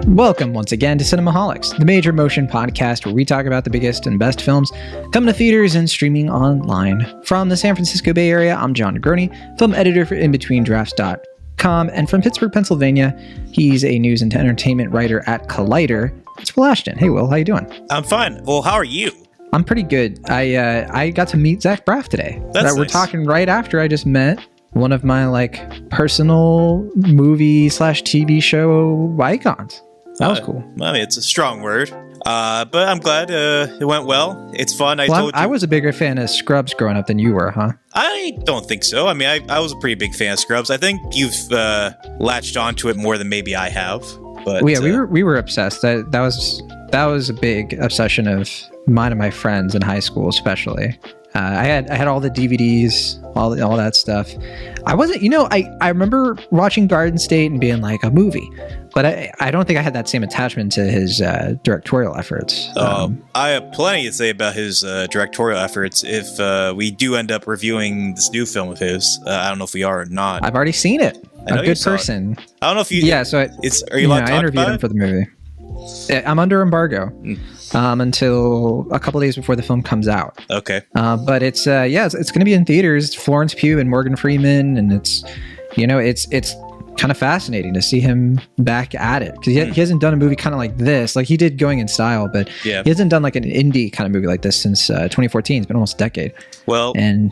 Welcome once again to Cinemaholics, the major motion podcast where we talk about the biggest and best films coming to theaters and streaming online. From the San Francisco Bay Area, I'm John Negroni, film editor for InBetweenDrafts.com, and from Pittsburgh, Pennsylvania, he's a news and entertainment writer at Collider. It's Will Ashton. Hey, Will, how you doing? I'm fine. Well, how are you? I'm pretty good. I got to meet Zach Braff today. That's We're nice. talking right after I just met one of my personal movie/TV show icons. That was cool. I mean, it's a strong word, but I'm glad it went well. It's fun. I was a bigger fan of Scrubs growing up than you were, huh? I don't think so. I mean, I was a pretty big fan of Scrubs. I think you've latched onto it more than maybe I have. But well, yeah, we were obsessed. That was a big obsession of mine and my friends in high school, especially. I had all the DVDs, all that stuff. I wasn't, I remember watching Garden State and being like a movie, but I don't think I had that same attachment to his directorial efforts. I have plenty to say about his directorial efforts. If we do end up reviewing this new film of his, I don't know if we are or not. I've already seen it. I know A good person. I don't know if you. Yeah, so are you allowed to talk I interviewed about him it? for the movie. I'm under embargo until a couple days before the film comes out. Okay. But it's going to be in theaters. It's Florence Pugh and Morgan Freeman, and it's kind of fascinating to see him back at it because he hasn't done a movie kind of like this. Like he did Going in Style, but he hasn't done like an indie kind of movie like this since 2014. It's been almost a decade. Well, and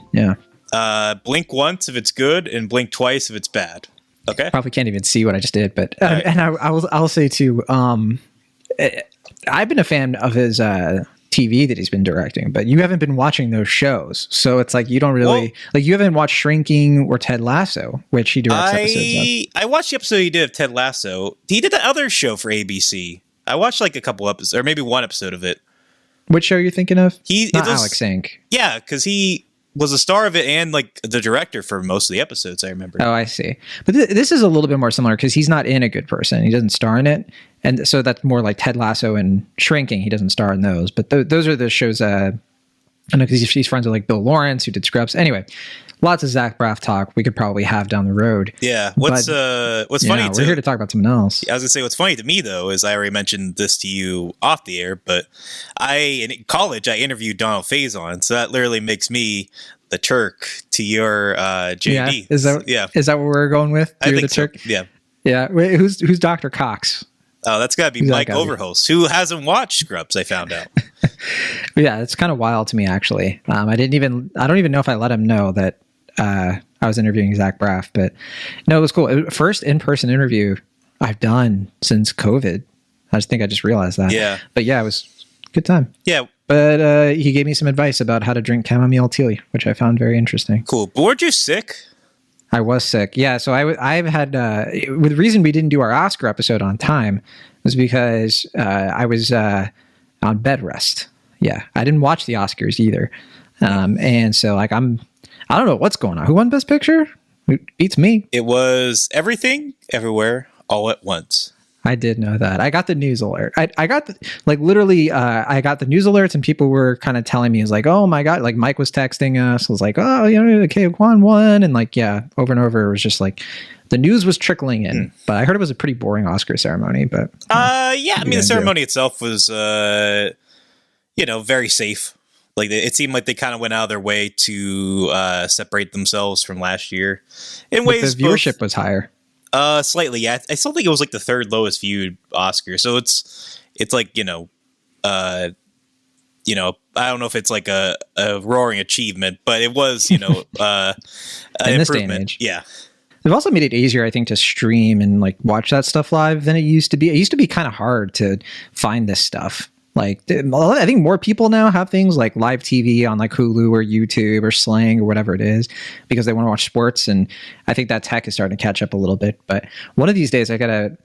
blink once if it's good, and blink twice if it's bad. Okay. Probably can't even see what I just did, but right. And I'll say too. I've been a fan of his TV that he's been directing, but you haven't been watching those shows, so it's like you don't really you haven't watched Shrinking or Ted Lasso, which he directs episodes of. I watched the episode he did of Ted Lasso. He did the other show for ABC. I watched like a couple episodes, or maybe one episode of it. Which show are you thinking of? Not was Alex Sink. Yeah, because he was a star of it and like the director for most of the episodes. I remember. Oh, I see. But this is a little bit more similar because he's not in A Good Person. He doesn't star in it. And so that's more like Ted Lasso and Shrinking. He doesn't star in those. But those are the shows, I know because he's friends with like Bill Lawrence, who did Scrubs. Anyway, lots of Zach Braff talk we could probably have down the road. Yeah. What's funny we're here to talk about something else. I was going to say what's funny to me, though, is I already mentioned this to you off the air, but in college, I interviewed Donald Faison. So that literally makes me the Turk to your JD. Yeah. Is that what we're going with? I think the so. Turk? Yeah. Yeah. Wait, who's Dr. Cox? Oh, that's got to be Mike Overholtz, who hasn't watched Scrubs, I found out. Yeah, it's kind of wild to me, actually. I don't even know if I let him know that I was interviewing Zach Braff, but no, it was cool. It was first in-person interview I've done since COVID. I just realized that. Yeah. But yeah, it was a good time. Yeah. But he gave me some advice about how to drink chamomile tea, which I found very interesting. Cool. But weren't you sick? I was sick. Yeah. So I've had, the reason we didn't do our Oscar episode on time was because I was on bed rest. Yeah. I didn't watch the Oscars either. And so I don't know what's going on. Who won Best Picture? It beats me. It was Everything, Everywhere, All at Once. I did know that. I got the news alert. I got I got the news alerts and people were kind of telling me, it's like, oh my God, like Mike was texting us. I was like, oh, the K Kwan won. And like, yeah, over and over, it was just like the news was trickling in, but I heard it was a pretty boring Oscar ceremony, but. Yeah. I mean, the ceremony itself was, very safe. Like it seemed like they kind of went out of their way to separate themselves from last year in ways. The viewership was higher. Slightly, yeah. I still think it was like the third lowest viewed Oscar. So it's like, I don't know if it's like a roaring achievement, but it was, an in this day and age. Yeah. They've also made it easier, I think, to stream and like watch that stuff live than it used to be. It used to be kind of hard to find this stuff. Like, I think more people now have things like live TV on like Hulu or YouTube or Sling or whatever it is because they want to watch sports. And I think that tech is starting to catch up a little bit. But one of these days, I gotta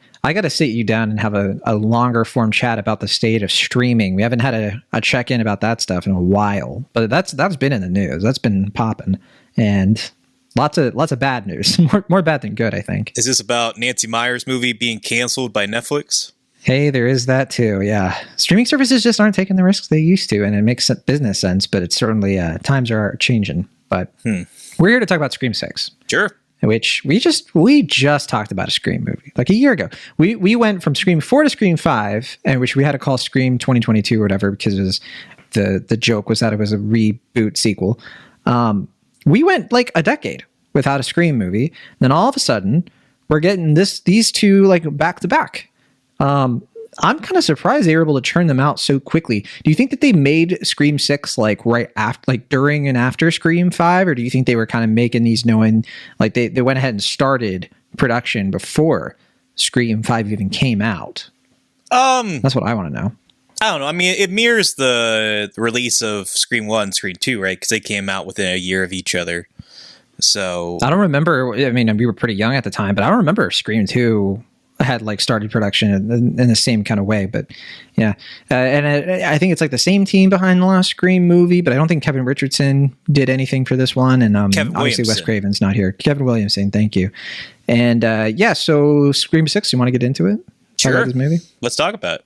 sit you down and have a longer form chat about the state of streaming. We haven't had a check in about that stuff in a while, but that's been in the news. That's been popping, and lots of bad news. More bad than good, I think. Is this about Nancy Meyers' movie being canceled by Netflix? Hey, there is that too. Yeah. Streaming services just aren't taking the risks they used to, and it makes business sense, but it's certainly times are changing. But we're here to talk about Scream 6. Sure. Which we just talked about a Scream movie like a year ago. We went from Scream 4 to Scream 5, and which we had to call Scream 2022 or whatever because it was the joke was that it was a reboot sequel. We went like a decade without a Scream movie. Then all of a sudden, we're getting these two like back to back. I'm kind of surprised they were able to churn them out so quickly. Do you think that they made Scream 6 like right after, like during and after Scream 5, or do you think they were kind of making these knowing like they went ahead and started production before Scream 5 even came out? That's what I want to know. I don't know. I mean, it mirrors the release of Scream 1, Scream 2, right? Because they came out within a year of each other. So I don't remember. I mean, we were pretty young at the time, but I don't remember Scream 2 had like started production in the same kind of way. But yeah, and I think it's like the same team behind the last Scream movie, but I don't think Kevin Richardson did anything for this one. And obviously Wes Craven's not here. Kevin Williamson, thank you. And yeah, so Scream 6, you want to get into it? Sure. Talk about this movie? Let's talk about it.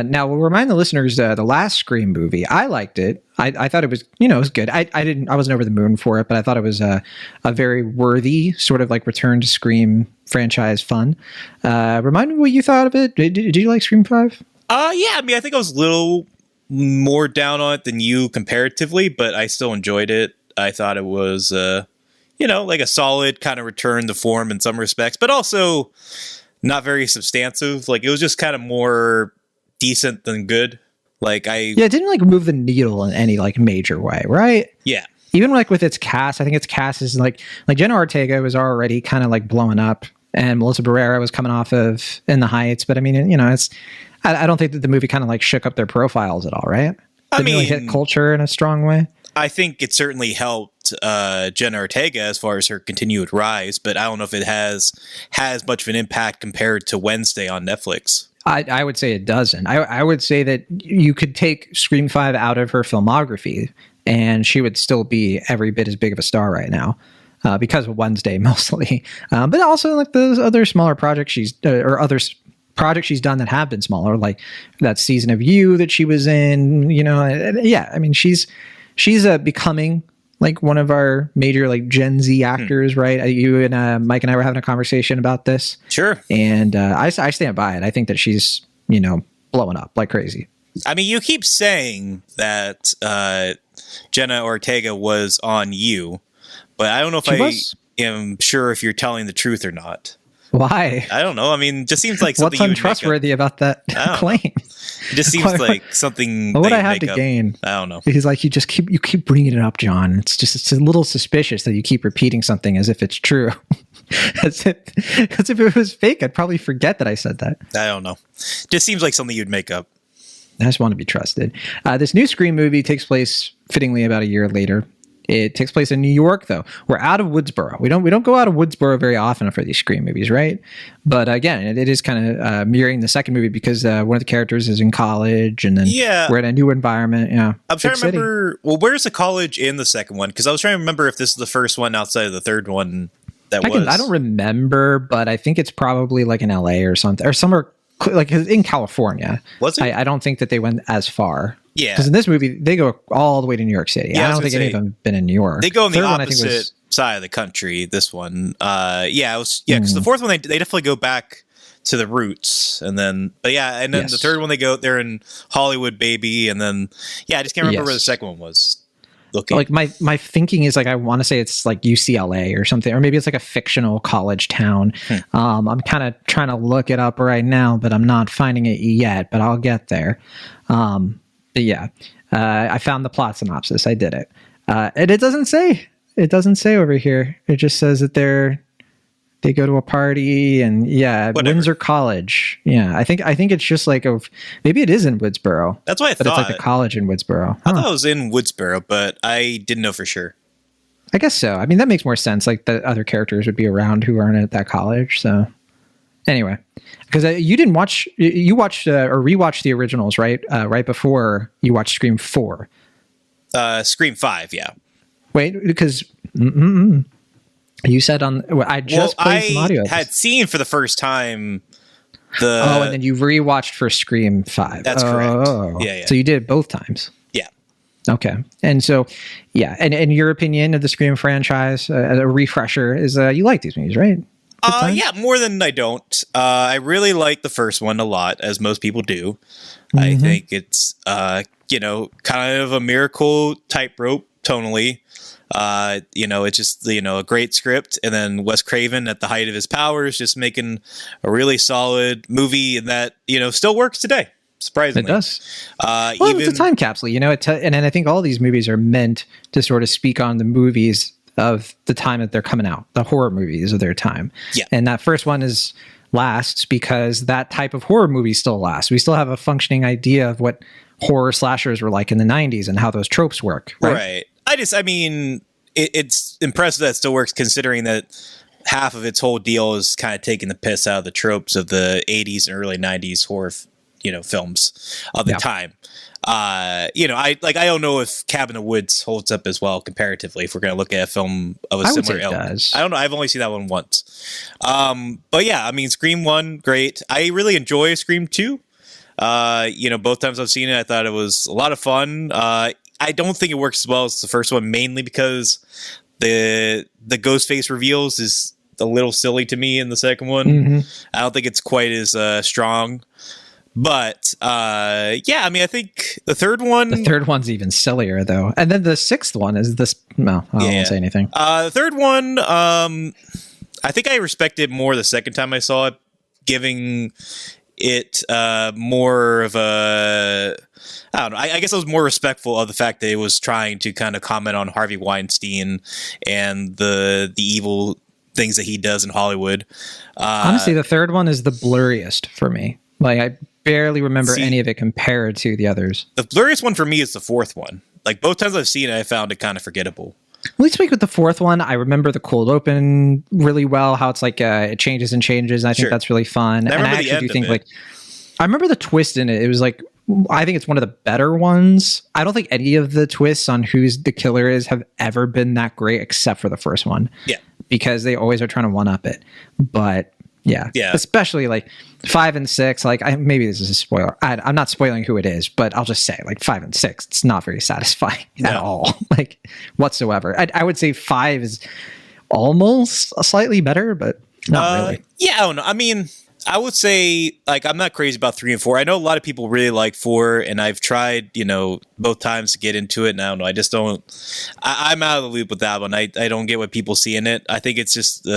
Now we'll remind the listeners, the last Scream movie, I liked it. I thought it was, it was good. I wasn't over the moon for it, but I thought it was a very worthy sort of like return to Scream franchise fun. Remind me what you thought of it. Did you like Scream 5? Yeah, I mean, I think I was a little more down on it than you comparatively, but I still enjoyed it. I thought it was, like a solid kind of return to form in some respects, but also not very substantive. Like it was just kind of more decent than good. It didn't like move the needle in any like major way, right? Yeah. Even like with its cast, I think its cast is like Jenna Ortega was already kind of like blowing up, and Melissa Barrera was coming off of In the Heights. But I mean, it's I don't think that the movie kind of like shook up their profiles at all, right? Didn't really hit culture in a strong way. I think it certainly helped Jenna Ortega as far as her continued rise, but I don't know if it has much of an impact compared to Wednesday on Netflix. I would say it doesn't. I would say that you could take Scream 5 out of her filmography and she would still be every bit as big of a star right now because of Wednesday mostly. But also like those other smaller projects projects she's done that have been smaller, like that Season of You that she was in, yeah, I mean, she's becoming like one of our major like Gen Z actors, right? You and Mike and I were having a conversation about this. Sure. And I stand by it. I think that she's, blowing up like crazy. I mean, you keep saying that Jenna Ortega was on You, but I don't know if I am sure if you're telling the truth or not. Why? I don't know. I mean, it just seems like something what's untrustworthy about that claim? It just seems like something. What would I have to gain? I don't know. He's like, you keep bringing it up, John. It's a little suspicious that you keep repeating something as if it's true. Because if it was fake, I'd probably forget that I said that. I don't know. Just seems like something you'd make up. I just want to be trusted. This new Scream movie takes place fittingly about a year later. It takes place in New York, though. We're out of Woodsboro. We don't go out of Woodsboro very often for these Scream movies, right? But again, it is kind of mirroring the second movie because one of the characters is in college, and then we're in a new environment. Yeah, I'm trying to remember. Well, where's the college in the second one? Because I was trying to remember if this is the first one outside of the third one. I don't remember, but I think it's probably like in LA or something, or somewhere like in California. Was it? I don't think that they went as far. Yeah, because in this movie they go all the way to New York City. I don't think any of them been in New York. They go on the opposite side of the country. This one, because the fourth one they definitely go back to the roots, and then the third one they're in Hollywood, baby, and then I just can't remember where the second one was. Looking. Like my thinking is like I want to say it's like UCLA or something, or maybe it's like a fictional college town. I'm kind of trying to look it up right now, but I'm not finding it yet. But I'll get there. But yeah, I found the plot synopsis. I did it, and it doesn't say. It doesn't say over here. It just says that they go to a party and Windsor College. Yeah, I think it's just like maybe it is in Woodsboro. That's what I thought. But it's like the college in Woodsboro. I thought it was in Woodsboro, but I didn't know for sure. I guess so. I mean, that makes more sense. Like the other characters would be around who aren't at that college. So anyway, because you didn't watch, you watched or rewatched the originals, right? Right before you watched Scream 4. Scream 5, yeah. Wait, because you said I just played some audio. I had seen for the first time and then you rewatched for Scream 5. That's correct. Yeah. So you did it both times. Yeah. Okay. And so, yeah. And in your opinion of the Scream franchise, a refresher is you like these movies, right? Yeah, more than I don't. I really like the first one a lot, as most people do. I think it's, kind of a miracle tightrope tonally. It's just, a great script. And then Wes Craven at the height of his powers, just making a really solid movie that, still works today. Surprisingly. It does. It's a time capsule, and then I think all these movies are meant to sort of speak on the movies of the time that they're coming out, the horror movies of their time. Yeah. And that first one lasts because that type of horror movie still lasts. We still have a functioning idea of what horror slashers were like in the 90s and how those tropes work. Right. It's impressive that it still works, considering that half of its whole deal is kind of taking the piss out of the tropes of the 80s and early 90s horror films of the time. I don't know if Cabin in the Woods holds up as well comparatively if we're going to look at a film of a similar ilk. Does. I don't know. I've only seen that one once. But yeah, Scream 1, great. I really enjoy Scream 2. Both times I've seen it, I thought it was a lot of fun. I don't think it works as well as the first one, mainly because the Ghostface reveals is a little silly to me in the second one. I don't think it's quite as strong. But I think the third one... The third one's even sillier, though. And then the sixth one is this... No, I won't say anything. The third one, I think I respected more the second time I saw it, giving it more of a... I don't know. I guess I was more respectful of the fact that it was trying to kind of comment on Harvey Weinstein and the evil things that he does in Hollywood. Honestly, the third one is the blurriest for me. Like, I barely remember any of it compared to the others. The blurriest one for me is the fourth one. Like, both times I've seen it, I found it kind of forgettable. Let's speak with the fourth one. I remember the cold open really well, how it's like it changes and changes. And I think that's really fun. And I actually do think I remember the twist in it. It was like, I think it's one of the better ones. I don't think any of the twists on who's the killer is have ever been that great, except for the first one. Yeah. Because they always are trying to one up it. But yeah. Especially like 5 and 6. Like, maybe this is a spoiler. I'm not spoiling who it is, but I'll just say like 5 and 6. It's not very satisfying at all, like whatsoever. I would say 5 is almost slightly better, but not really. Yeah, I don't know. I would say, like, I'm not crazy about 3 and 4. I know a lot of people really like 4, and I've tried, both times to get into it. And I don't know. I just don't. I'm out of the loop with that one. I don't get what people see in it. I think it's just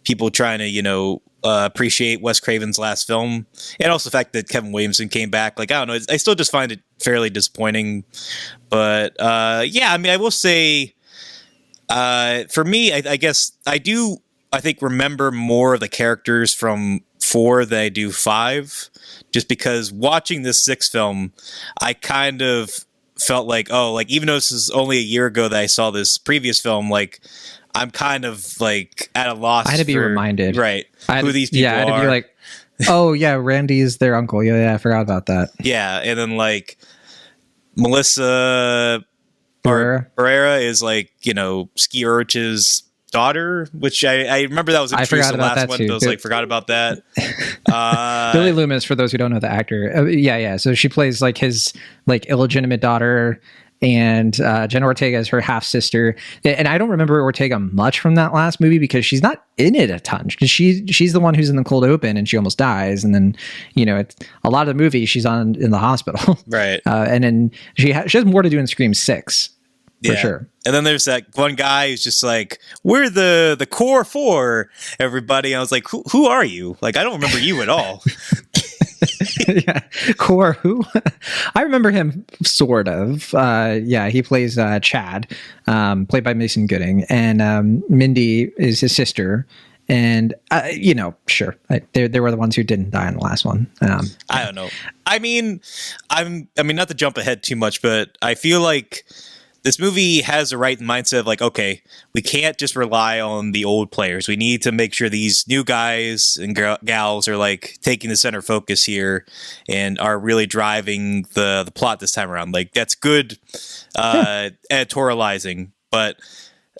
people trying to, appreciate Wes Craven's last film, and also the fact that Kevin Williamson came back. Like, I don't know. I still just find it fairly disappointing. But I will say, for me, I guess I do. I think remember more of the characters from 4 than I do 5, just because watching this 6th film, I kind of felt like, even though this is only a year ago that I saw this previous film, like, I'm kind of like at a loss. I had to be reminded, right? Who these people are. I had to be like, oh yeah, Randy is their uncle. Yeah, I forgot about that. Yeah, and then like Melissa Barrera is like, Ski Urch's daughter, which I remember that was introduced in the last one. I was like, forgot about that. Billy Loomis, for those who don't know the actor. Yeah. So she plays like his like illegitimate daughter, and Jenna Ortega is her half sister. And I don't remember Ortega much from that last movie because she's not in it a ton. She's the one who's in the cold open and she almost dies. And then, it's a lot of the movie she's in the hospital. Right. And then she has more to do in Scream 6. For sure. And then there's that one guy who's just like, we're the core 4, everybody. And I was like, who are you? Like, I don't remember you at all. Yeah, core who? I remember him sort of. He plays Chad, played by Mason Gooding, and Mindy is his sister. And sure, they were the ones who didn't die in the last one. I don't know. I'm not to jump ahead too much, but I feel like this movie has the right mindset of like, okay, we can't just rely on the old players. We need to make sure these new guys and gals are like taking the center focus here and are really driving the plot this time around. Like, that's good editorializing, but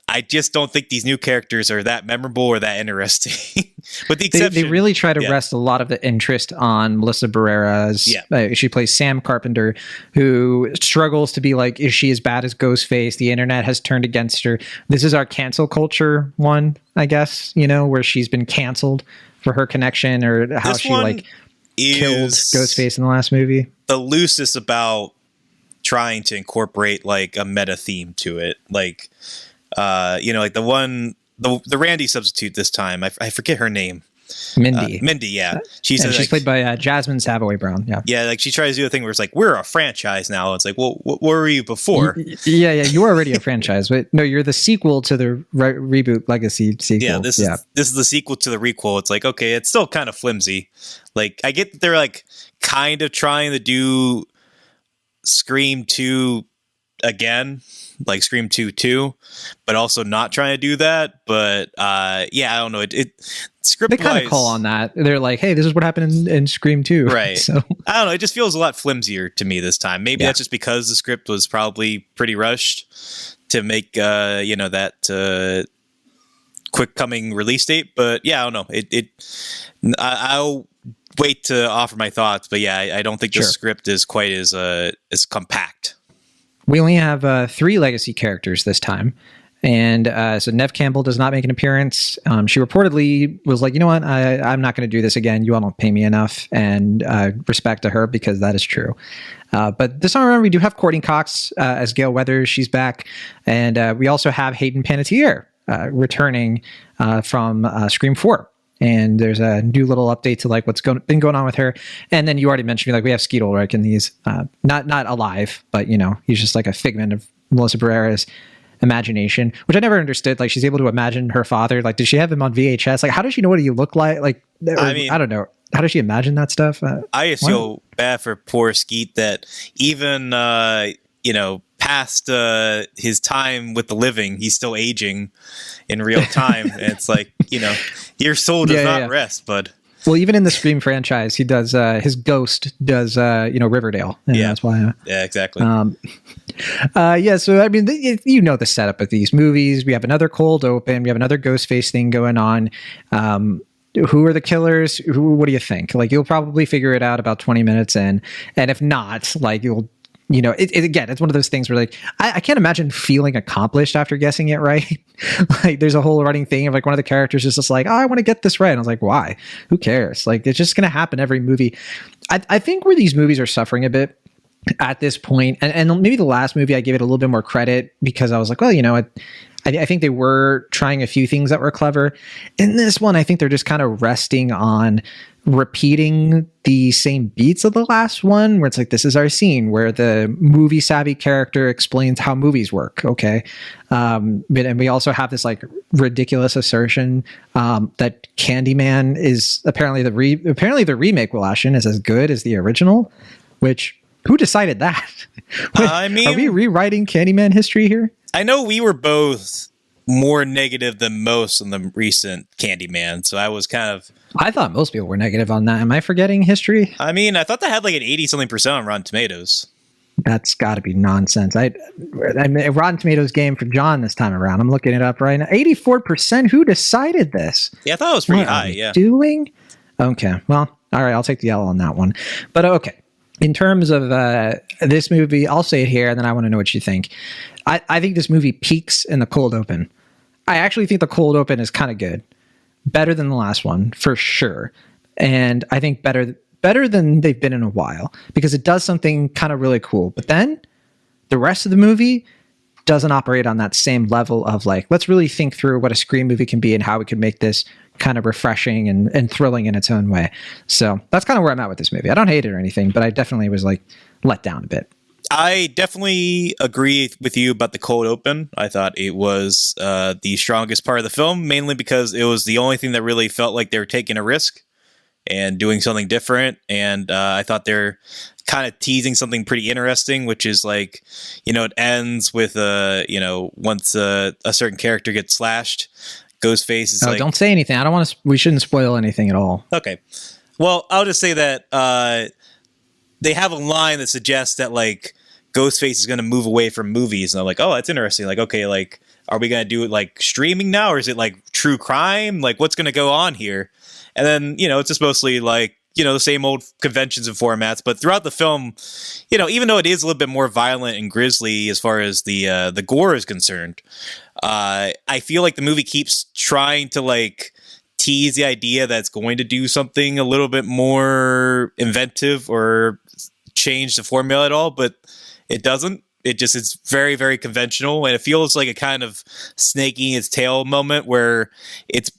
I just don't think these new characters are that memorable or that interesting. With the exception, they really try to rest a lot of the interest on Melissa Barrera's. She plays Sam Carpenter, who struggles to be like, is she as bad as Ghostface? The internet has turned against her. This is our cancel culture one, I guess, where she's been canceled for her connection or how she killed Ghostface in the last movie. The loosest about trying to incorporate like a meta theme to it, like like the Randy substitute this time. I forget her name. Mindy, yeah. She's played by Jasmine Savoy Brown. Yeah, like she tries to do a thing where it's like, we're a franchise now. It's like, well, what were you before? Yeah, you were already a franchise, but no, you're the sequel to the reboot legacy sequel. Yeah, this is the sequel to the requel. It's like, okay, it's still kind of flimsy. Like, I get that they're like kind of trying to do Scream 2 again, like Scream 2, but also not trying to do that. But I don't know. It script they kind of call on that. They're like, hey, this is what happened in Scream 2. Right. So I don't know. It just feels a lot flimsier to me this time. Maybe that's just because the script was probably pretty rushed to make that quick coming release date. But I don't know. I'll wait to offer my thoughts. But I don't think the script is quite as compact. We only have 3 legacy characters this time. And so Neve Campbell does not make an appearance. She reportedly was like, you know what, I'm not going to do this again. You all don't pay me enough. And respect to her, because that is true. But this time around, we do have Courtney Cox as Gail Weathers. She's back. And we also have Hayden Panettiere returning from Scream 4. And there's a new little update to like what's been going on with her. And then you already mentioned like we have Skeet Ulrich in these, not alive, but he's just like a figment of Melissa Barrera's imagination, which I never understood. Like, she's able to imagine her father. Like, did she have him on VHS? Like, how does she know what he looked like? Like, I don't know. How does she imagine that stuff? I just feel bad for poor Skeet that even past his time with the living, he's still aging in real time. And it's like, your soul does not rest, bud. Well, even in the Scream franchise, he does his ghost does Riverdale. And that's why. Exactly. So I mean, the setup of these movies. We have another cold open. We have another Ghostface thing going on. Who are the killers? What do you think? Like, you'll probably figure it out about 20 minutes in, and if not, like you'll. Again, it's one of those things where like I can't imagine feeling accomplished after guessing it right. Like, there's a whole running thing of like one of the characters is just like, oh, I want to get this right. And I was like, why? Who cares? Like, it's just going to happen every movie. I think where these movies are suffering a bit at this point, and maybe the last movie I gave it a little bit more credit because I was like, well, I think they were trying a few things that were clever. In this one, I think they're just kind of resting on repeating the same beats of the last one, where it's like, this is our scene where the movie savvy character explains how movies work. Okay. And we also have this like ridiculous assertion that Candyman is apparently the remake Will Ashton is as good as the original, which who decided that? I mean, are we rewriting Candyman history here? I know we were both more negative than most on the recent Candyman, so I was kind of... I thought most people were negative on that. Am I forgetting history? I mean, I thought that had like an 80-something% on Rotten Tomatoes. That's got to be nonsense. I mean, Rotten Tomatoes game for John this time around. I'm looking it up right now. 84%. Who decided this? Yeah, I thought it was pretty high. Yeah. Doing? Okay. Well, all right. I'll take the L on that one. But okay. In terms of this movie, I'll say it here, and then I want to know what you think. I think this movie peaks in the cold open. I actually think the cold open is kind of good. Better than the last one, for sure. And I think better than they've been in a while, because it does something kind of really cool. But then the rest of the movie doesn't operate on that same level of like, let's really think through what a Scream movie can be and how we can make this kind of refreshing and thrilling in its own way. So that's kind of where I'm at with this movie. I don't hate it or anything, but I definitely was like let down a bit. I definitely agree with you about the cold open. I thought it was the strongest part of the film, mainly because it was the only thing that really felt like they were taking a risk and doing something different. And I thought they're kind of teasing something pretty interesting, which is like, it ends with, once a certain character gets slashed, Ghostface is like... don't say anything. I don't want to... We shouldn't spoil anything at all. Okay. Well, I'll just say that they have a line that suggests that, like, Ghostface is going to move away from movies. And I'm like, oh, that's interesting. Like, okay, like, are we going to do it like streaming now? Or is it like true crime? Like, what's going to go on here? And then, it's just mostly like, the same old conventions and formats. But throughout the film, even though it is a little bit more violent and grisly as far as the gore is concerned, I feel like the movie keeps trying to like tease the idea that it's going to do something a little bit more inventive or change the formula at all, but it doesn't. It's very, very conventional, and it feels like a kind of snaking its tail moment where it's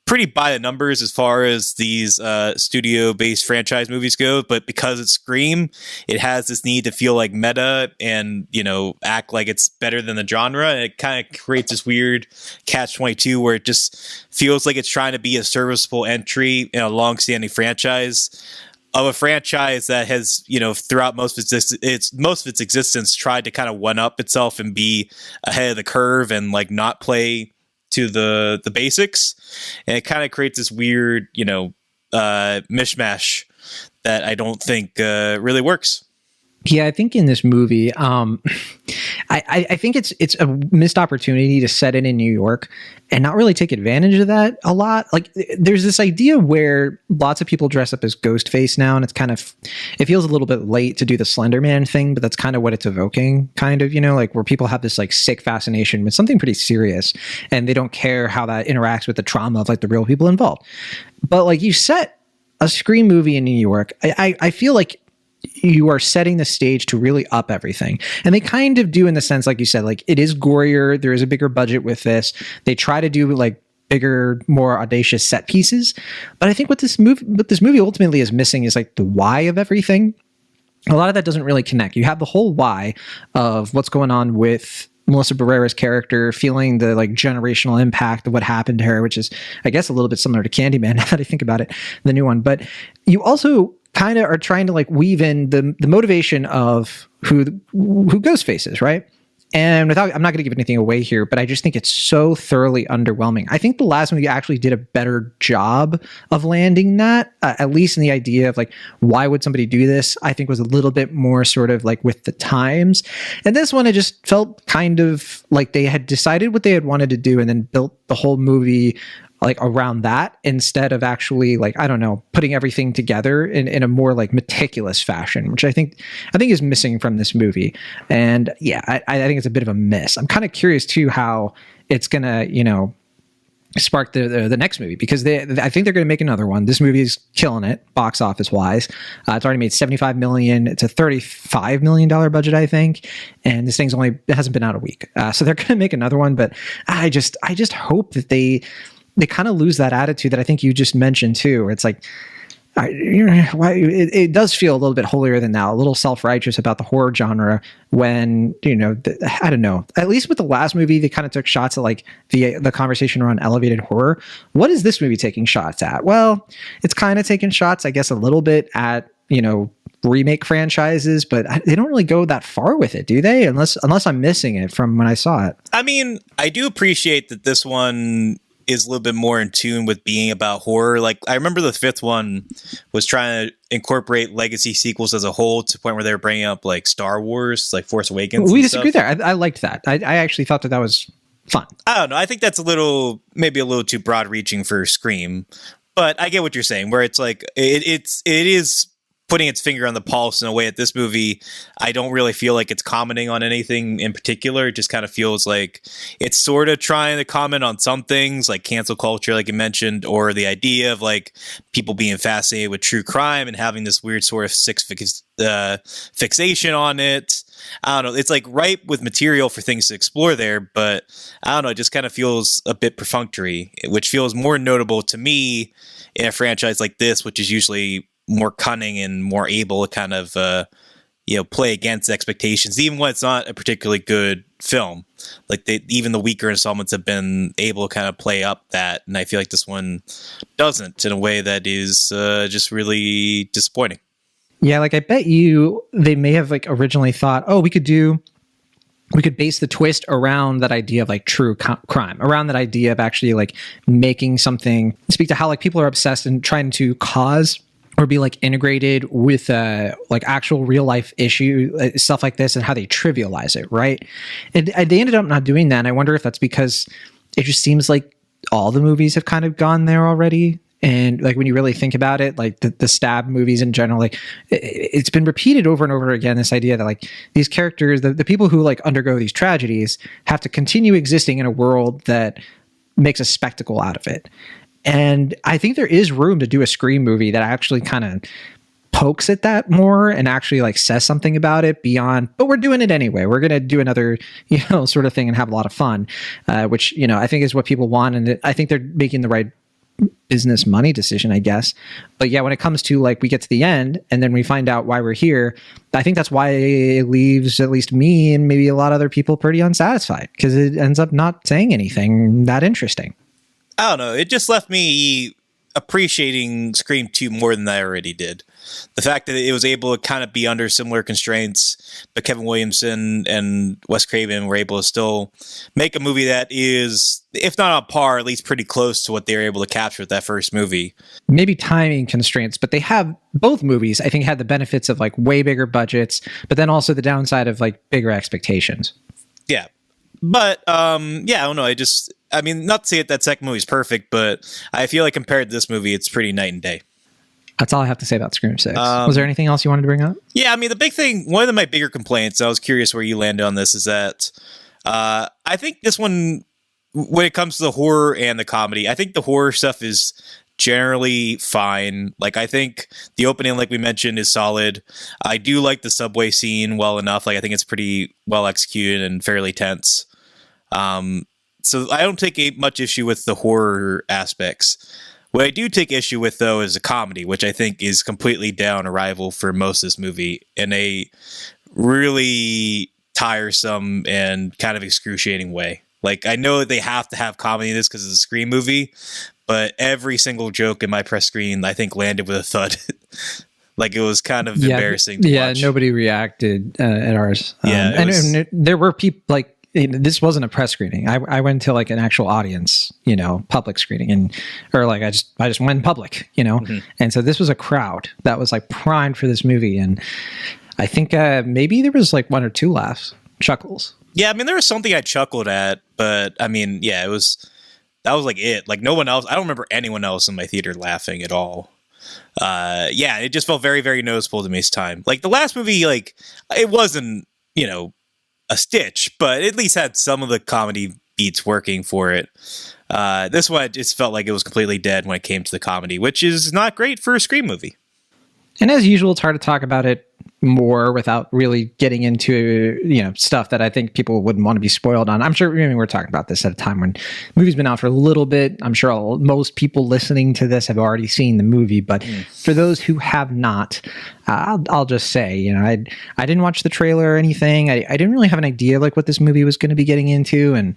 pretty by the numbers as far as these studio-based franchise movies go, but because it's Scream, it has this need to feel like meta and, act like it's better than the genre, and it kind of creates this weird catch-22 where it just feels like it's trying to be a serviceable entry in a long-standing franchise of a franchise that has, throughout most of its existence tried to kind of one-up itself and be ahead of the curve and like not play to the basics, and it kind of creates this weird mishmash that I don't think really works. Yeah, I think in this movie, I think it's a missed opportunity to set it in New York and not really take advantage of that a lot. Like, there's this idea where lots of people dress up as Ghostface now, and it feels a little bit late to do the Slender Man thing, but that's kind of what it's evoking, kind of, like where people have this like sick fascination with something pretty serious, and they don't care how that interacts with the trauma of like the real people involved. But like, you set a Scream movie in New York, I feel like you are setting the stage to really up everything. And they kind of do, in the sense, like you said, like it is gorier. There is a bigger budget with this. They try to do like bigger, more audacious set pieces. But I think what this movie ultimately is missing is like the why of everything. A lot of that doesn't really connect. You have the whole why of what's going on with Melissa Barrera's character, feeling the like generational impact of what happened to her, which is, I guess, a little bit similar to Candyman now that I think about it, the new one. But you also kind of are trying to like weave in the motivation of who Ghostface is, right? And I'm not going to give anything away here, but I just think it's so thoroughly underwhelming. I think the last movie actually did a better job of landing that, at least in the idea of like, why would somebody do this? I think was a little bit more sort of like with the times. And this one, I just felt kind of like they had decided what they had wanted to do and then built the whole movie like around that, instead of actually like, I don't know, putting everything together in a more like meticulous fashion, which I think is missing from this movie. And yeah, I think it's a bit of a miss. I'm kind of curious too how it's gonna, spark the next movie, because I think they're going to make another one. This movie is killing it box office wise. It's already made $75 million. It's a $35 million budget, I think. And this thing's it hasn't been out a week. So they're going to make another one, but I just hope that they kind of lose that attitude that I think you just mentioned too. It's like, it does feel a little bit holier than thou, a little self-righteous about the horror genre when, I don't know, at least with the last movie, they kind of took shots at like the conversation around elevated horror. What is this movie taking shots at? Well, it's kind of taking shots, I guess, a little bit at, remake franchises, but they don't really go that far with it, do they? Unless I'm missing it from when I saw it. I mean, I do appreciate that this one is a little bit more in tune with being about horror. Like, I remember the fifth one was trying to incorporate legacy sequels as a whole to the point where they were bringing up like Star Wars, like Force Awakens. We disagree there. I liked that. I actually thought that was fun. I don't know. I think that's maybe a little too broad reaching for Scream, but I get what you're saying, where it's like, it is putting its finger on the pulse in a way that this movie, I don't really feel like it's commenting on anything in particular. It just kind of feels like it's sort of trying to comment on some things like cancel culture, like you mentioned, or the idea of like people being fascinated with true crime and having this weird sort of fixation on it. I don't know. It's like ripe with material for things to explore there, but I don't know. It just kind of feels a bit perfunctory, which feels more notable to me in a franchise like this, which is usually more cunning and more able to kind of, play against expectations, even when it's not a particularly good film. Like even the weaker installments have been able to kind of play up that. And I feel like this one doesn't, in a way that is just really disappointing. Yeah. Like I bet they may have like originally thought, we could base the twist around that idea of like true crime, around that idea of actually like making something speak to how like people are obsessed and trying to cause or be like integrated with like actual real life issue stuff like this and how they trivialize it, right? And they ended up not doing that. And I wonder if that's because it just seems like all the movies have kind of gone there already. And like when you really think about it, like the stab movies in general, like it's been repeated over and over again, this idea that like these characters, the people who like undergo these tragedies have to continue existing in a world that makes a spectacle out of it. And I think there is room to do a Scream movie that actually kind of pokes at that more and actually like says something about it beyond, but we're doing it anyway. We're going to do another, sort of thing and have a lot of fun, which, I think is what people want. And I think they're making the right business money decision, I guess. But yeah, when it comes to like, we get to the end and then we find out why we're here, I think that's why it leaves at least me and maybe a lot of other people pretty unsatisfied, because it ends up not saying anything that interesting. I don't know. It just left me appreciating Scream 2 more than I already did. The fact that it was able to kind of be under similar constraints, but Kevin Williamson and Wes Craven were able to still make a movie that is, if not on par, at least pretty close to what they were able to capture with that first movie. Maybe timing constraints, but they have, both movies, I think, had the benefits of like way bigger budgets, but then also the downside of like bigger expectations. Yeah. But, I don't know. Not to say that second movie is perfect, but I feel like compared to this movie, it's pretty night and day. That's all I have to say about Scream 6. Was there anything else you wanted to bring up? Yeah, the big thing, one of my bigger complaints, I was curious where you landed on this, is that I think this one, when it comes to the horror and the comedy, I think the horror stuff is generally fine. Like, I think the opening, like we mentioned, is solid. I do like the subway scene well enough. Like, I think it's pretty well executed and fairly tense. So I don't take much issue with the horror aspects. What I do take issue with, though, is a comedy, which I think is completely down arrival for most of this movie in a really tiresome and kind of excruciating way. Like, I know that they have to have comedy in this because it's a Scream movie, but every single joke in my press screen, I think, landed with a thud. Like, it was kind of embarrassing to watch. Nobody reacted at ours. And there were people, like, this wasn't a press screening. I went to like an actual audience, public screening, or like I just went public, Mm-hmm. And so this was a crowd that was like primed for this movie, and I think maybe there was like one or two laughs, chuckles. Yeah, there was something I chuckled at, but that was like it. Like, no one else. I don't remember anyone else in my theater laughing at all. It just felt very, very noticeable to me this time. Like, the last movie, like, it wasn't, a stitch, but at least had some of the comedy beats working for it. This one, it just felt like it was completely dead when it came to the comedy, which is not great for a Scream movie. And as usual, it's hard to talk about it more without really getting into stuff that I think people wouldn't want to be spoiled on. I'm sure we're talking about this at a time when the movie's been out for a little bit. I'm sure most people listening to this have already seen the movie, but for those who have not, I'll just say, I didn't watch the trailer or anything. I didn't really have an idea like what this movie was going to be getting into, and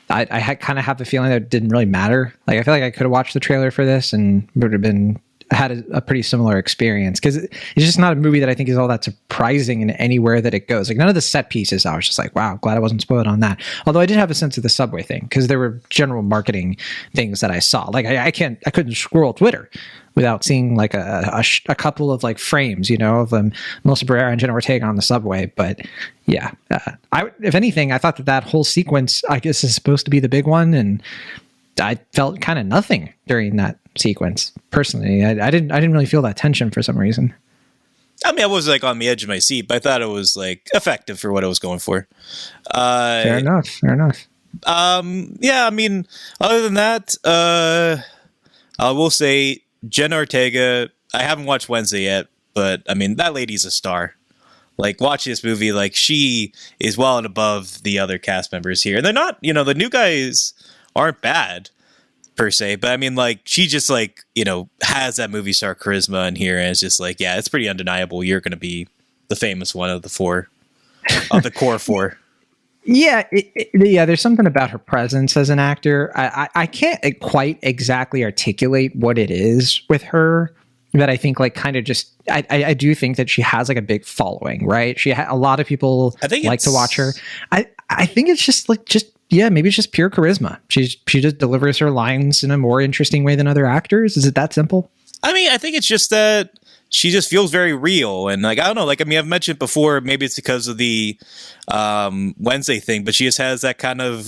I had kind of have the feeling that it didn't really matter. Like, I feel like I could have watched the trailer for this and would have had a pretty similar experience, because it's just not a movie that I think is all that surprising in anywhere that it goes. Like, none of the set pieces, I was just like, wow, glad I wasn't spoiled on that. Although I did have a sense of the subway thing, because there were general marketing things that I saw. Like, I couldn't scroll Twitter without seeing like a couple of like frames, of Melissa Barrera and Jenna Ortega on the subway. But yeah, if anything, I thought that whole sequence, I guess, is supposed to be the big one, and I felt kind of nothing during that sequence. Personally, I didn't really feel that tension for some reason. I was like on the edge of my seat, but I thought it was like effective for what it was going for. Fair enough. Other than that, I will say Jenna Ortega, I haven't watched Wednesday yet, but that lady's a star. Like, watching this movie, like, she is well and above the other cast members here. And they're not, the new guys aren't bad per se, but like, she just like, has that movie star charisma in here, and it's just like, yeah, it's pretty undeniable. You're going to be the famous one of the four, of the core four. Yeah, there's something about her presence as an actor. I can't quite exactly articulate what it is with her that I think like kind of just, I do think that she has like a big following, right? A lot of people like to watch her. I think it's just maybe it's just pure charisma. She just delivers her lines in a more interesting way than other actors. Is it that simple? I mean, I think it's just that she just feels very real, and like I don't know, like I mean, I've mentioned before, maybe it's because of the Wednesday thing, but she just has that kind of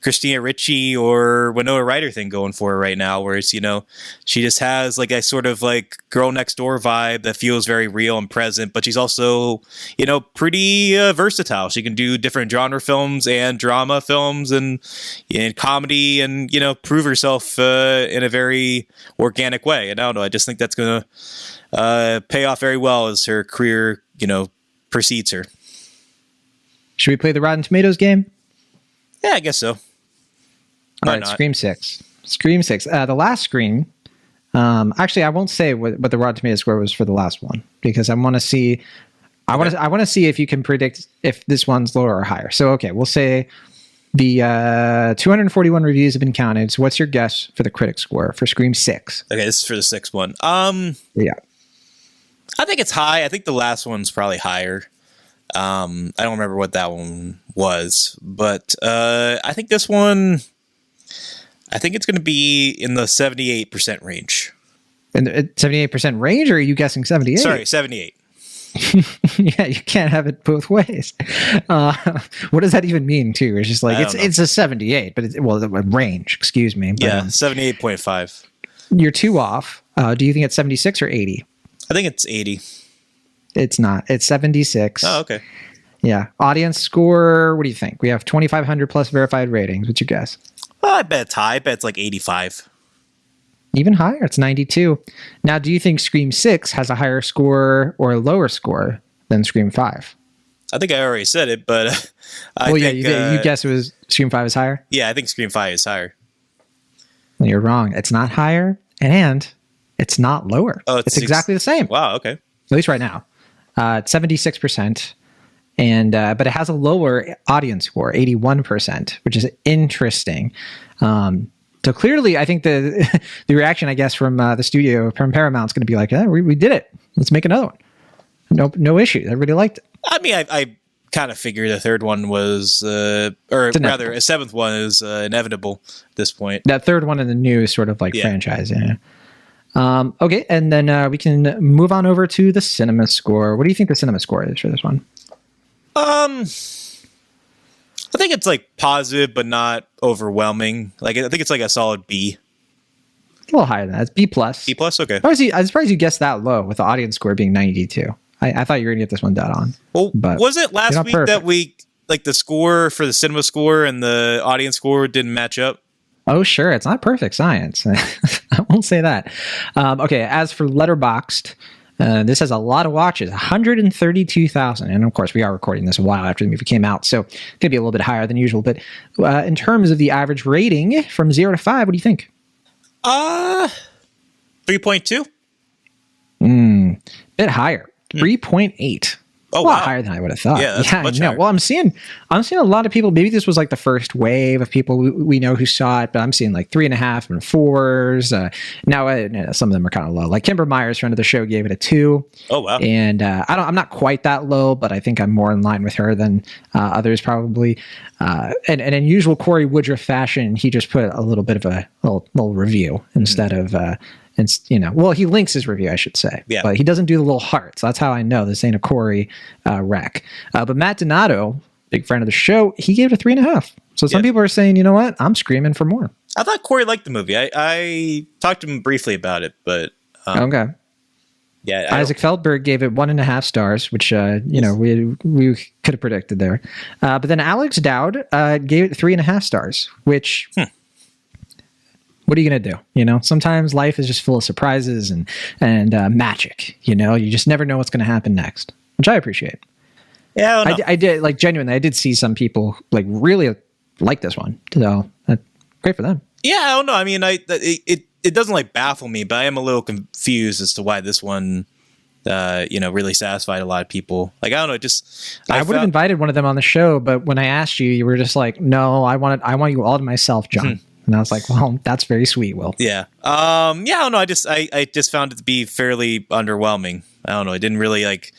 Christina Ricci or Winona Ryder thing going for her right now, where it's, you know, she just has like a sort of like girl next door vibe that feels very real and present, but she's also, you know, pretty versatile. She can do different genre films and drama films and comedy, and, you know, prove herself in a very organic way. And I don't know, I just think that's gonna pay off very well as her career, you know, precedes her. Should we play the Rotten Tomatoes game? Yeah, I guess so. All right, Scream 6. Scream 6. The last Scream. Actually, I won't say what the Rotten Tomatoes score was for the last one, because I want to see. I want to see if you can predict if this one's lower or higher. So, okay, we'll say the 241 reviews have been counted. So, what's your guess for the critic score for Scream 6? Okay, this is for the sixth one. Yeah, I think it's high. I think the last one's probably higher. I don't remember what that one was, but I think this one, I think it's going to be in the 78% range. In the 78% range, or are you guessing 78? Sorry, 78. Yeah, you can't have it both ways. What does that even mean, too? It's just like it's a 78, but the range. Excuse me. But, yeah, 78.5. You're two off. Do you think it's 76 or 80? I think it's 80. It's not. It's 76. Oh, okay. Yeah. Audience score. What do you think? We have 2,500 plus verified ratings. What's your guess? Well, I bet it's high. I bet it's like 85. Even higher. It's 92. Now, do you think Scream 6 has a higher score or a lower score than Scream 5? I think I already said it, but you guessed it was Scream 5 is higher? Yeah, I think Scream 5 is higher. Well, you're wrong. It's not higher, and it's not lower. Oh, it's exactly the same. Wow, okay. At least right now. It's 76%. And but it has a lower audience score, 81%, which is interesting. So clearly, I think the reaction, I guess, from the studio, from Paramount, is going to be like, we did it. Let's make another one. No issue. Everybody liked it. I mean, I kind of figured a third one was, or rather, a seventh one is inevitable at this point. That third one in the new sort of like franchise, yeah. Okay, and then we can move on over to the cinema score. What do you think the cinema score is for this one? I think it's like positive, but not overwhelming. Like I think it's like a solid B. A little higher than that. It's B plus. B plus, okay. I'm surprised you guessed that low with the audience score being 92. I thought you were gonna get this one dead on. Well, but was it last week that we like the score for the cinema score and the audience score didn't match up? Oh, sure. It's not perfect science. I won't say that. Okay. As for Letterboxd, this has a lot of watches, 132,000. And of course, we are recording this a while after the movie came out, so it could be a little bit higher than usual. But in terms of the average rating from 0 to 5, what do you think? 3.2. Bit higher. 3.8. Oh, a lot wow. higher than I would have thought. Yeah, that's much higher. Well, I'm seeing a lot of people. Maybe this was like the first wave of people we know who saw it, but I'm seeing like 3.5 and 4s. Now some of them are kind of low. Like Kimber Myers, friend of the show, gave it a 2. Oh wow! And I'm not quite that low, but I think I'm more in line with her than others probably. And in usual Corey Woodruff fashion, he just put a little bit of a little review instead of. He links his review, I should say. Yeah. But he doesn't do the little hearts. That's how I know this ain't a Corey wreck. But Matt Donato, big friend of the show, he gave it a 3.5. So some people are saying, you know what? I'm screaming for more. I thought Corey liked the movie. I talked to him briefly about it, but okay. Yeah, Isaac Feldberg gave it 1.5 stars, which we could have predicted there. But then Alex Dowd gave it 3.5 stars, which. What are you going to do? Sometimes life is just full of surprises and magic. You just never know what's going to happen next, which I appreciate. Yeah, I did, like, genuinely. I did see some people like really like this one, so great for them. Yeah, I don't know. I mean, it doesn't like baffle me, but I am a little confused as to why this one, really satisfied a lot of people. Like, I don't know, I would have invited one of them on the show, but when I asked you, you were just like, "No, I want you all to myself, John." And I was like, well, that's very sweet, Will. Yeah. I don't know. I just found it to be fairly underwhelming. I don't know. It didn't really like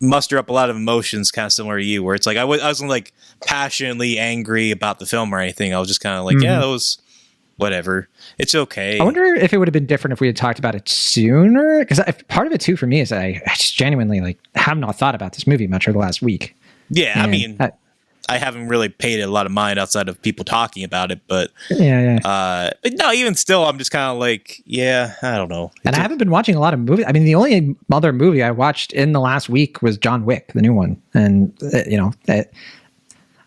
muster up a lot of emotions, kind of similar to you, where it's like I wasn't like passionately angry about the film or anything. I was just kind of like, yeah, that whatever. It's okay. I wonder if it would have been different if we had talked about it sooner. Because part of it too for me is that I just genuinely like have not thought about this movie much over the last week. Yeah, And I mean, I haven't really paid it a lot of mind outside of people talking about it, but but no, even still, I'm just kind of like, yeah, I don't know. And I haven't been watching a lot of movies. I mean, the only other movie I watched in the last week was John Wick, the new one, and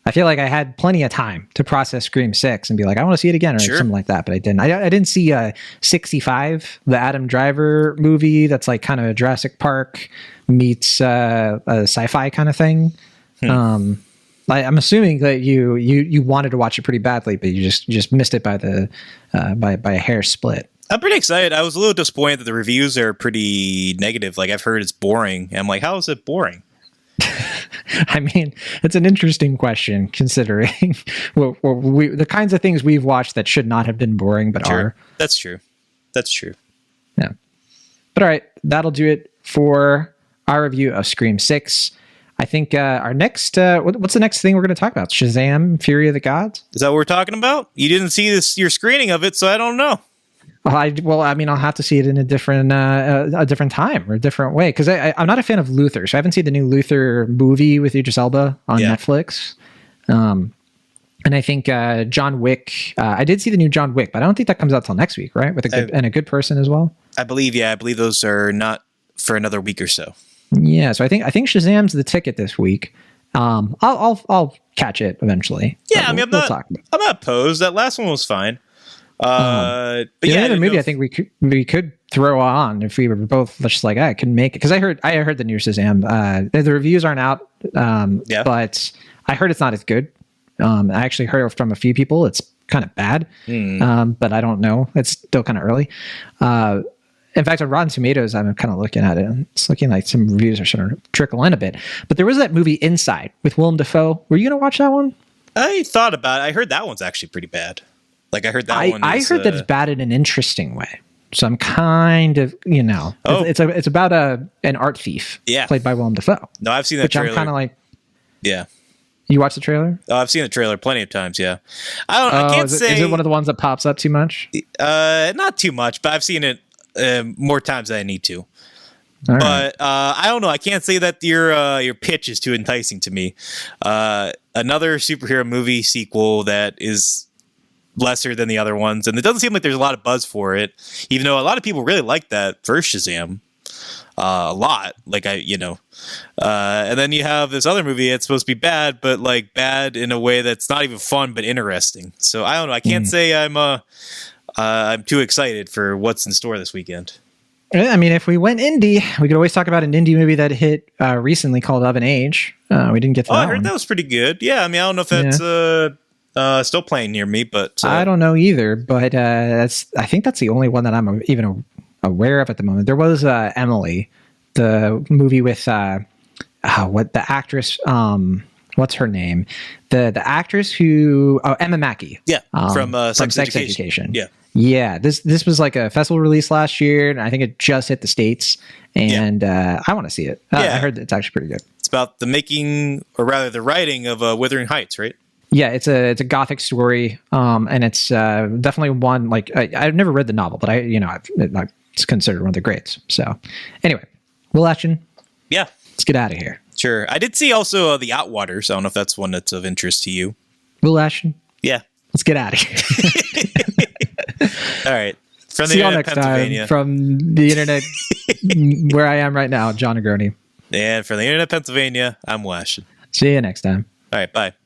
I feel like I had plenty of time to process Scream 6 and be like, I want to see it again or something like that, but I didn't. I didn't see 65, the Adam Driver movie that's like kind of a Jurassic Park meets a sci-fi kind of thing. I'm assuming that you wanted to watch it pretty badly, but you just missed it by by a hair split. I'm pretty excited. I was a little disappointed that the reviews are pretty negative. Like I've heard it's boring. And I'm like, how is it boring? I mean, it's an interesting question considering the kinds of things we've watched that should not have been boring, but are. That's true. That's true. Yeah. But all right, that'll do it for our review of Scream 6. I think our next, what's the next thing we're going to talk about? Shazam, Fury of the Gods? Is that what we're talking about? You didn't see your screening of it, so I don't know. I mean, I'll have to see it in a different time or a different way because I'm not a fan of Luther, so I haven't seen the new Luther movie with Idris Elba on Netflix. And I think John Wick. I did see the new John Wick, but I don't think that comes out till next week, right? With a good person as well. I believe those are not for another week or so. Yeah, so I think Shazam's the ticket this week. I'll catch it eventually. Yeah, I mean, I'm not opposed. That last one was fine. But the other movie I think we could throw on if we were both just like I can make it because I heard the new Shazam. The reviews aren't out, but I heard it's not as good. I actually heard from a few people it's kind of bad, but I don't know. It's still kind of early. In fact, on Rotten Tomatoes, I'm kind of looking at it. It's looking like some reviews are starting to trickle in a bit. But there was that movie Inside with Willem Dafoe. Were you going to watch that one? I thought about it. I heard that one's actually pretty bad. Like I heard that one. I heard that it's bad in an interesting way. So I'm kind of, it's about an art thief played by Willem Dafoe. No, I've seen that trailer. I'm kind of like, yeah. You watched the trailer? Oh, I've sine the trailer plenty of times. Yeah. I can't say. Is it one of the ones that pops up too much? Not too much, but I've seen it more times than I need to. All but I don't know. I can't say that your pitch is too enticing to me. Another superhero movie sequel that is lesser than the other ones, and it doesn't seem like there's a lot of buzz for it, even though a lot of people really like that first Shazam a lot. Like and then you have this other movie. It's supposed to be bad, but like bad in a way that's not even fun but interesting. So I don't know. I can't say I'm too excited for what's in store this weekend. I mean, if we went indie, we could always talk about an indie movie that hit recently called Of an Age. We didn't get to that I heard that was pretty good. Yeah, I mean, I don't know if that's still playing near me, but I don't know either. But I think that's the only one that I'm even aware of at the moment. There was Emily, the movie with the actress. What's her name? The actress who Emma Mackey. Yeah, from Sex Education. Yeah. This was like a festival release last year, and I think it just hit the States. And I want to see it. I heard it's actually pretty good. It's about the making, or rather, the writing of Wuthering Heights, right? Yeah, it's a gothic story, and it's definitely one like I've never read the novel, but it's considered one of the greats. So anyway, Will Ashton. Yeah, let's get out of here. Sure. I did see also The Outwaters. I don't know if that's one that's of interest to you. Will Ashton. Yeah, let's get out of here. All right. From the See internet, you next Pennsylvania. Time from the internet, where I am right now, John Negroni. And from the internet, Pennsylvania, I'm Will Ashton. See you next time. All right. Bye.